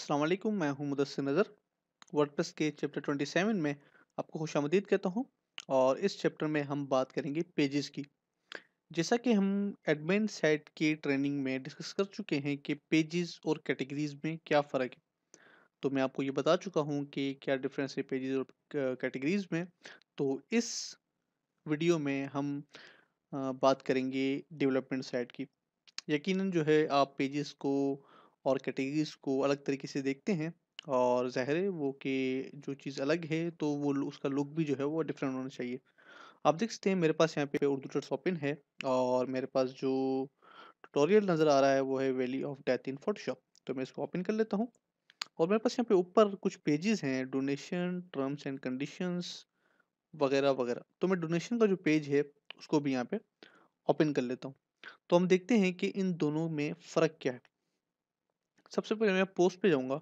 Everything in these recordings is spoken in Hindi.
अस्सलाम वालेकुम, मैं हूं मुदस्सिर नज़र। वर्डप्रेस के चैप्टर 27 में आपको खुशामदीद कहता हूं। और इस चैप्टर में हम बात करेंगे पेजेस की। जैसा कि हम एडमिन साइट की ट्रेनिंग में डिस्कस कर चुके हैं कि पेजेस और कैटेगरीज में क्या फ़र्क है। तो मैं आपको ये बता चुका हूं कि क्या डिफरेंस है पेजेस और कैटेगरीज में। तो इस वीडियो में हम बात करेंगे डेवलपमेंट साइट की। यकीनन जो है आप पेजेस को और कैटेगरीज को अलग तरीके से देखते हैं। और ज़ाहिर है वो कि जो चीज़ अलग है तो वो उसका लुक भी जो है वो डिफरेंट होना चाहिए। आप देख सकते हैं मेरे पास यहाँ पे उर्दू ट्यूटर्स ओपन है। और मेरे पास जो ट्यूटोरियल नज़र आ रहा है वो है valley of death in Photoshop. तो मैं इसको ओपन कर लेता हूँ। और मेरे पास यहाँ पे ऊपर कुछ पेजेस हैं, डोनेशन, टर्म्स एंड कंडीशंस वगैरह वगैरह। तो मैं डोनेशन का जो पेज है उसको भी यहाँ पे ओपन कर लेता हूँ। तो हम देखते हैं कि इन दोनों में फ़र्क क्या है। सबसे पहले मैं पोस्ट पे जाऊँगा।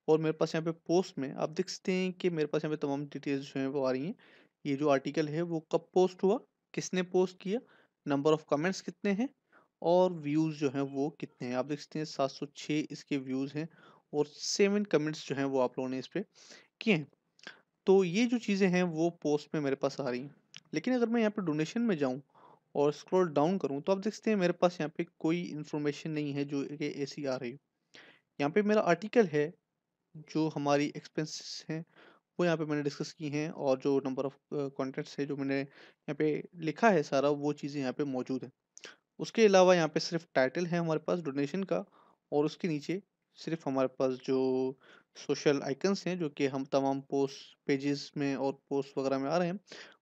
और मेरे पास यहाँ पे पोस्ट में आप देख सकते हैं कि मेरे पास यहाँ पे तमाम डिटेल्स जो हैं वो आ रही हैं। ये जो आर्टिकल है वो कब पोस्ट हुआ, किसने पोस्ट किया, नंबर ऑफ कमेंट्स कितने हैं और व्यूज़ जो हैं वो कितने हैं। आप देख सकते हैं 706 इसके व्यूज़ हैं और 7 कमेंट्स जो हैं वो आप लोगों ने इस पे किए हैं। तो ये जो चीज़ें हैं वो पोस्ट में मेरे पास आ रही हैं। लेकिन अगर मैं यहाँ पे डोनेशन में जाऊँ और स्क्रॉल डाउन करूँ तो आप देख सकते हैं मेरे पास यहाँ पे कोई इन्फॉर्मेशन नहीं है जो कि ऐसी आ रही हो। यहाँ पे मेरा आर्टिकल है, जो हमारी एक्सपेंसेस हैं वो यहाँ पे मैंने डिस्कस की हैं। और जो नंबर ऑफ कॉन्टेंट्स है जो मैंने यहाँ पे लिखा है सारा वो चीज़ें यहाँ पे मौजूद है। उसके अलावा यहाँ पे सिर्फ टाइटल है हमारे पास डोनेशन का। और उसके नीचे सिर्फ हमारे पास जो सोशल आइकन्स हैं जो कि हम तमाम पोस्ट पेजेस में और पोस्ट वगैरह में आ रहे हैं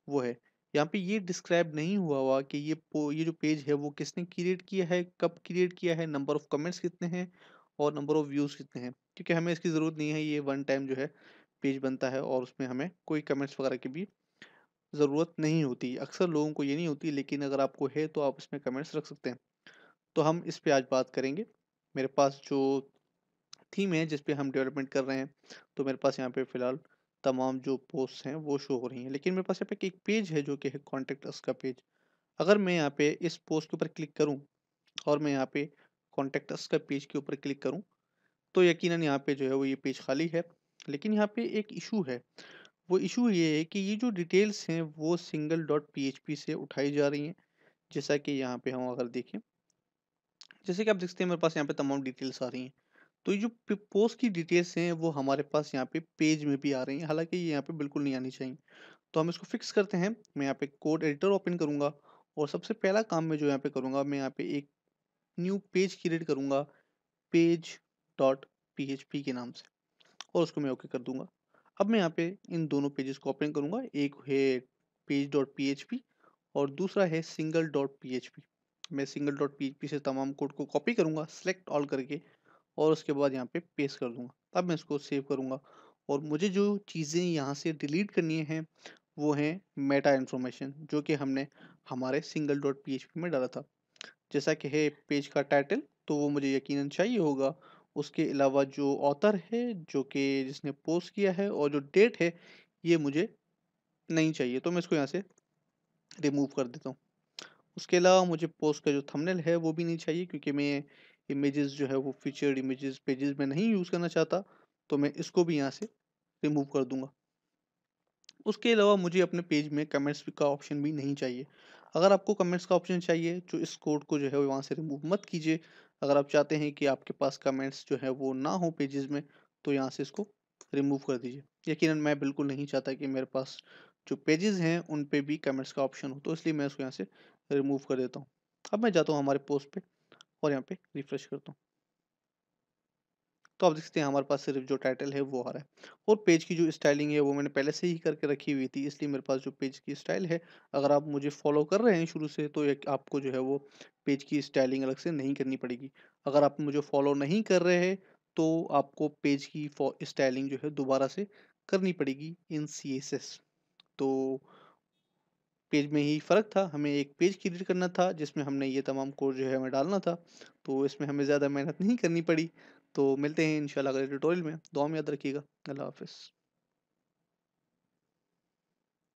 वो है। यहाँ पे ये डिस्क्राइब नहीं हुआ कि ये जो पेज है वो किसने क्रिएट किया है, कब क्रिएट किया है, नंबर ऑफ कमेंट्स कितने हैं और नंबर ऑफ व्यूज़ कितने हैं। क्योंकि हमें इसकी ज़रूरत नहीं है, ये वन टाइम जो है पेज बनता है और उसमें हमें कोई कमेंट्स वगैरह की भी ज़रूरत नहीं होती। अक्सर लोगों को ये नहीं होती, लेकिन अगर आपको है तो आप इसमें कमेंट्स रख सकते हैं। तो हम इस पे आज बात करेंगे। मेरे पास जो थीम है जिस पे हम डेवलपमेंट कर रहे हैं, तो मेरे पास यहाँ पे फ़िलहाल तमाम जो पोस्ट्स हैं वो शो हो रही हैं। लेकिन मेरे पास यहाँ पे एक पेज है जो कि है कॉन्टैक्ट अस का पेज। अगर मैं यहाँ पे इस पोस्ट के ऊपर क्लिक करूँ और मैं यहाँ पे कॉन्टैक्ट अस का पेज के ऊपर क्लिक करूँ, तो यकीनन यहाँ पे जो है वो ये पेज खाली है। लेकिन यहाँ पे एक इश्यू है। वो इश्यू ये है कि ये जो डिटेल्स हैं वो सिंगल डॉट पीएचपी से उठाई जा रही हैं। जैसा कि यहाँ पे हम अगर देखें, जैसे कि आप देख सकते हैं मेरे पास यहाँ पे तमाम डिटेल्स आ रही हैं। तो ये जो पोस्ट की डिटेल्स हैं वो हमारे पास यहाँ पे पेज में भी आ रही हैं, हालांकि ये यहाँ पे बिल्कुल नहीं आनी चाहिए। तो हम इसको फिक्स करते हैं। मैं यहाँ पे कोड एडिटर ओपन करूँगा और सबसे पहला काम मैं जो यहाँ पे करूँगा, मैं यहाँ पे एक न्यू पेज क्रिएट करूँगा, पेज डॉट पीएचपी के नाम से। और उसको मैं ओके कर दूंगा। अब मैं यहाँ पे इन दोनों पेजेस को ओपन करूँगा। एक है पेज डॉट पीएचपी और दूसरा है सिंगल डॉट पीएचपी। मैं सिंगल डॉट पीएचपी से तमाम कोड को कॉपी करूँगा सेलेक्ट ऑल करके और उसके बाद यहाँ पे पेस्ट कर दूंगा। अब मैं इसको सेव करूँगा। और मुझे जो चीज़ें यहाँ से डिलीट करनी हैं वो हैं मेटा इन्फॉर्मेशन, जो कि हमने हमारे सिंगल डॉट पीएचपी में डाला था। जैसा कि है पेज का टाइटल, तो वो मुझे यकीनन चाहिए होगा। उसके अलावा जो ऑथर है, जो कि जिसने पोस्ट किया है, और जो डेट है ये मुझे नहीं चाहिए, तो मैं इसको यहाँ से रिमूव कर देता हूँ। उसके अलावा मुझे पोस्ट का जो थंबनेल है वो भी नहीं चाहिए, क्योंकि मैं इमेजेस जो है वो फीचर्ड इमेजेस पेजेस में नहीं यूज़ करना चाहता। तो मैं इसको भी यहाँ से रिमूव कर दूंगा। उसके अलावा मुझे अपने पेज में कमेंट्स का ऑप्शन भी नहीं चाहिए। अगर आपको कमेंट्स का ऑप्शन चाहिए तो इस कोड को जो है वहाँ से रिमूव मत कीजिए। अगर आप चाहते हैं कि आपके पास कमेंट्स जो है वो ना हो पेजेस में, तो यहाँ से इसको रिमूव कर दीजिए। यकीनन मैं बिल्कुल नहीं चाहता कि मेरे पास जो पेजेस हैं उन पे भी कमेंट्स का ऑप्शन हो, तो इसलिए मैं इसको यहाँ से रिमूव कर देता हूँ। अब मैं जाता हूँ हमारे पोस्ट पे और यहाँ पे रिफ्रेश करता हूँ। तो आप देख सकते हैं हमारे पास सिर्फ जो टाइटल है वो आ रहा है। और पेज की जो स्टाइलिंग है वो मैंने पहले से ही करके रखी हुई थी, इसलिए मेरे पास जो पेज की स्टाइल है, अगर आप मुझे फॉलो कर रहे हैं शुरू से, तो एक आपको जो है वो पेज की स्टाइलिंग अलग से नहीं करनी पड़ेगी। अगर आप मुझे फॉलो नहीं कर रहे हैं तो आपको पेज की स्टाइलिंग जो है दोबारा से करनी पड़ेगी इन CSS। तो पेज में ही फ़र्क था, हमें एक पेज क्रिएट करना था जिसमें हमने ये तमाम कोड जो है हमें डालना था। तो इसमें हमें ज़्यादा मेहनत नहीं करनी पड़ी। तो मिलते हैं इंशाल्लाह अगले ट्यूटोरियल में। दुआ में याद रखिएगा। अल्लाह हाफ़िज़।